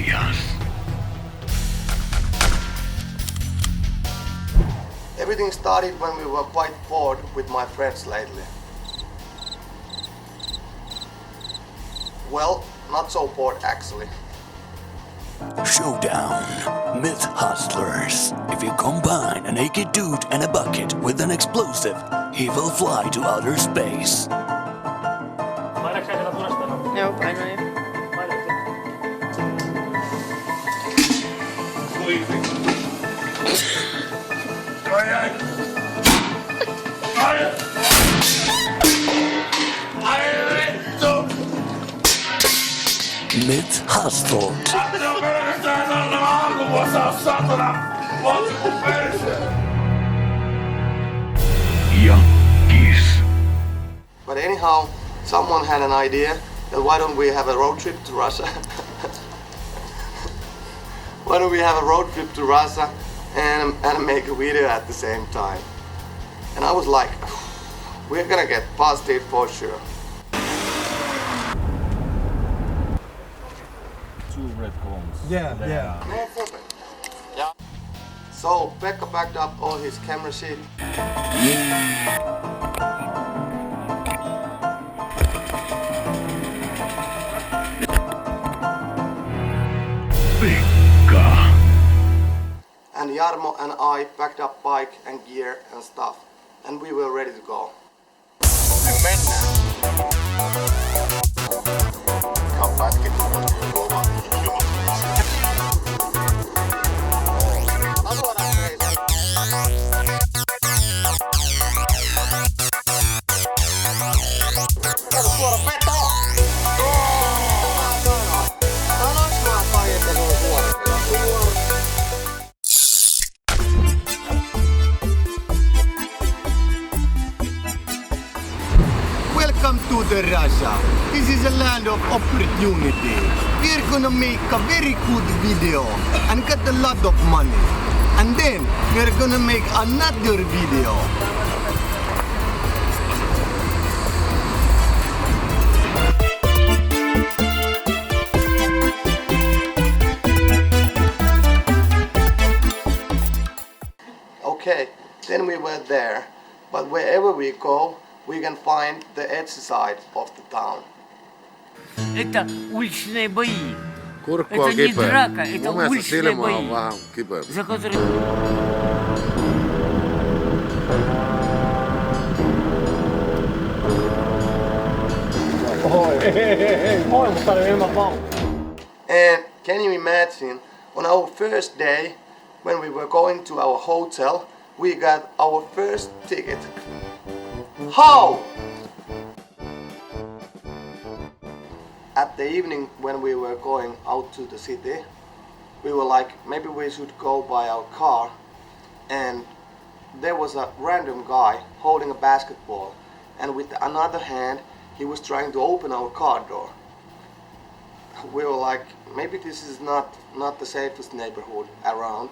Seljas. Everything started when we were quite bored with my friends lately. Well, not so bored actually. Showdown. Myth Hustlers. If you combine a naked dude and a bucket with an explosive, he will fly to outer space. Painaatko sä sieltä punasta? Joo, painoin. Myth Hustled. Ja Kiss. But anyhow, someone had an idea that why don't we have a road trip to Russia? Why don't we have a road trip to Russia and make a video at the same time? And I was like, we're gonna get busted for sure. Two red cones. Yeah. No problem. Yeah. So Pekka packed up all his camera shit. Pekka. And Jarmo and I packed up bike and gear and stuff. And we were ready to go. Welcome to the Russia. This is a land of opportunity. We're gonna make a very good video and get a lot of money. And then we're gonna make another video. Okay, then we were there. But wherever we go, we can find the edge side of the town. Это уличные бои. Kurkku Это on не kipeä. драка, это Mun mielestä уличные silmä бои. on vähän kipeä. За которые... And can you imagine, on our first day, when we were going to our hotel, we got our first ticket. How? At the evening when we were going out to the city, we were like, maybe we should go by our car. And there was a random guy holding a basketball, and with another hand he was trying to open our car door. We were like, maybe this is not the safest neighborhood around,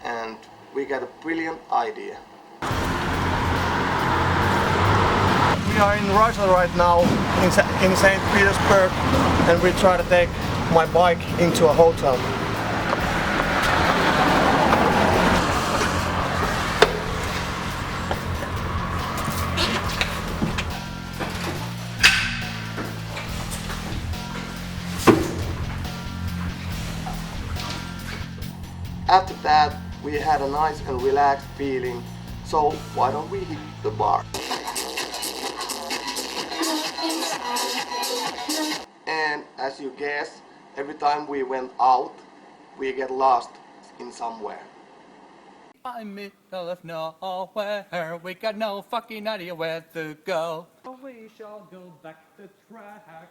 and we got a brilliant idea. We are in Russia right now, in St. Petersburg, and we try to take my bike into a hotel. After that, we had a nice and relaxed feeling, so why don't we hit the bar? And as you guess, every time we went out, we get lost in somewhere. I'm middle of nowhere. We got no fucking idea where to go. We shall go back the track.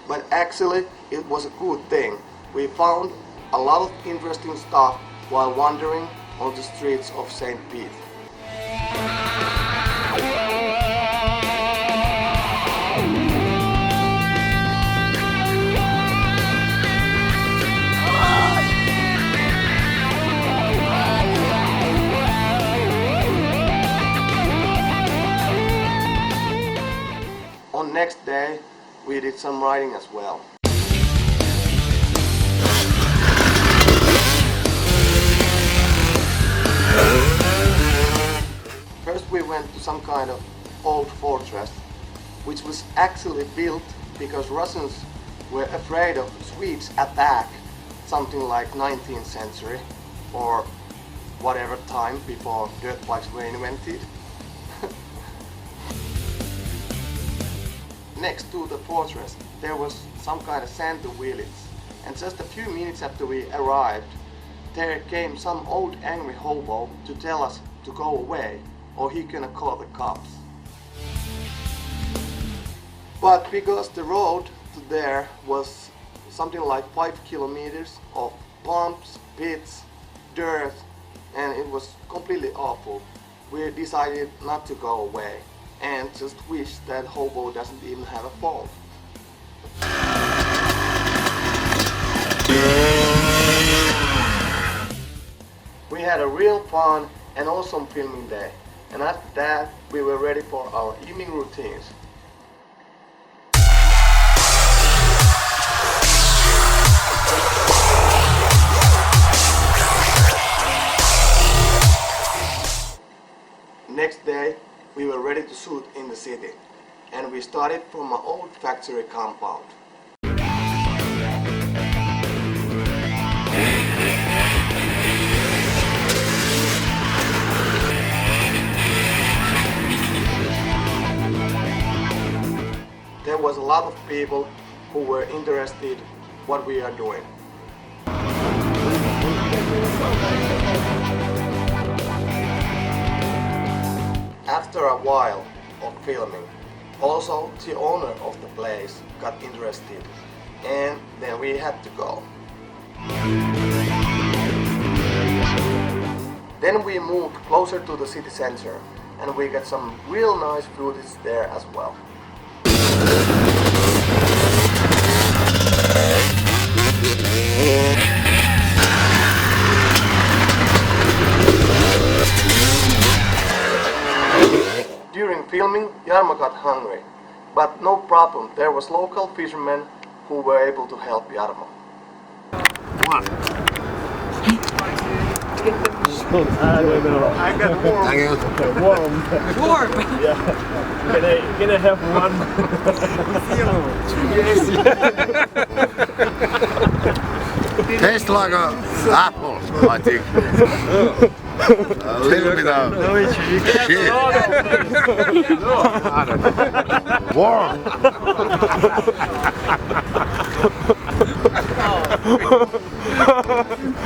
But actually, it was a good thing. We found a lot of interesting stuff while wandering on the streets of St. Pete. On next day, we did some riding as well. went to some kind of old fortress, which was actually built because Russians were afraid of Swedes' attack, something like 19th century or whatever time before dirt bikes were invented. Next to the fortress there was some kind of Santa village, and just a few minutes after we arrived there came some old angry hobo to tell us to go away or he gonna call the cops. But because the road to there was something like 5 kilometers of bumps, pits, dirt, and it was completely awful, we decided not to go away and just wish that hobo doesn't even have a phone. We had a real fun and awesome filming day, and after that we were ready for our evening routines. Next day we were ready to shoot in the city, and we started from an old factory compound. There was a lot of people who were interested what we are doing. After a while of filming, also the owner of the place got interested, and then we had to go. Then we moved closer to the city center, and we got some real nice footage there as well. During filming, Jarmo got hungry, but no problem, there was local fishermen who were able to help Jarmo. I got warm. Warm! Yeah. Can I have one? Tastes like an apple, I think. A little bit of shit. Warm.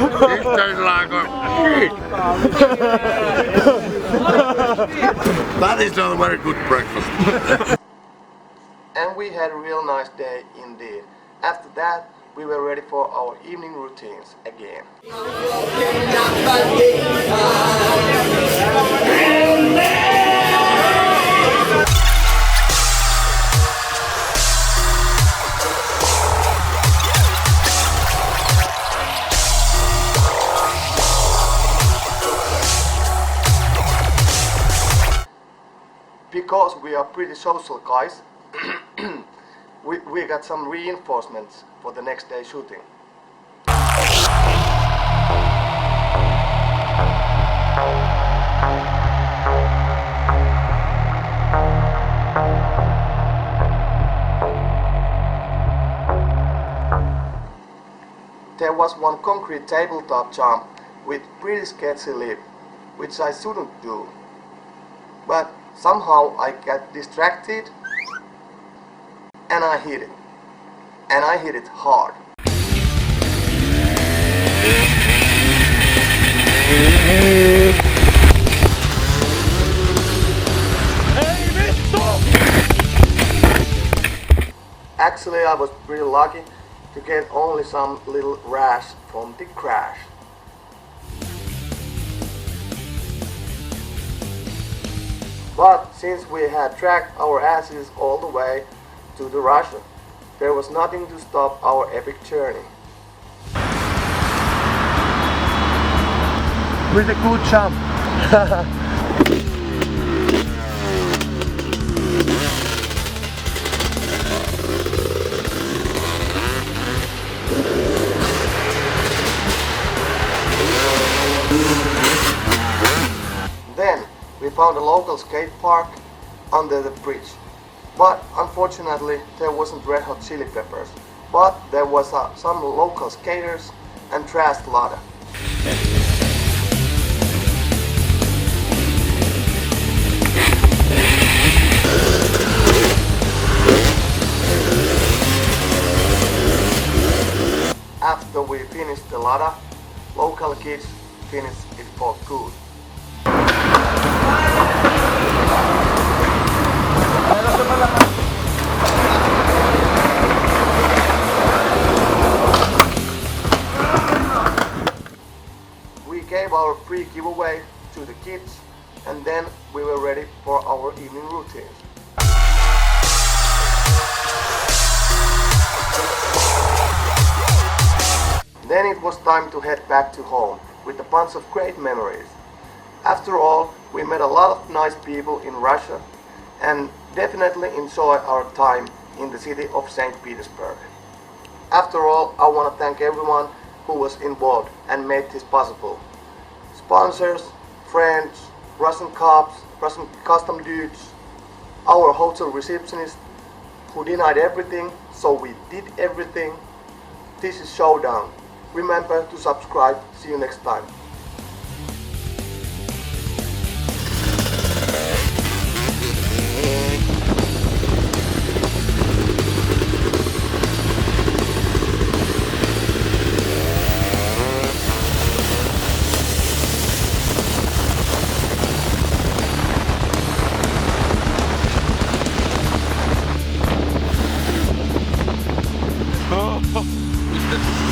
It tastes like a shit. That is not a very good breakfast. And we had a real nice day indeed. After that, we were ready for our evening routines again. Because we are pretty social guys, we got some reinforcements for the next day shooting. There was one concrete tabletop jump with pretty sketchy lip, which I shouldn't do. But somehow I got distracted and I hit it. And I hit it hard. Actually, I was pretty lucky to get only some little rash from the crash. But since we had dragged our asses all the way to the Russia, there was nothing to stop our epic journey. With a good jump. Then we found a local skate park under the bridge. But unfortunately there wasn't Red Hot Chili Peppers. But there was some local skaters and trashed Lada. After we finished the Lada, local kids finished it for good. We gave our free giveaway to the kids and then we were ready for our evening routine. Then it was time to head back to home with a bunch of great memories. After all, we met a lot of nice people in Russia and definitely enjoyed our time in the city of St. Petersburg. After all, I want to thank everyone who was involved and made this possible. Sponsors, friends, Russian cops, Russian custom dudes, our hotel receptionist who denied everything, so we did everything. This is Showdown. Remember to subscribe. See you next time. Oh.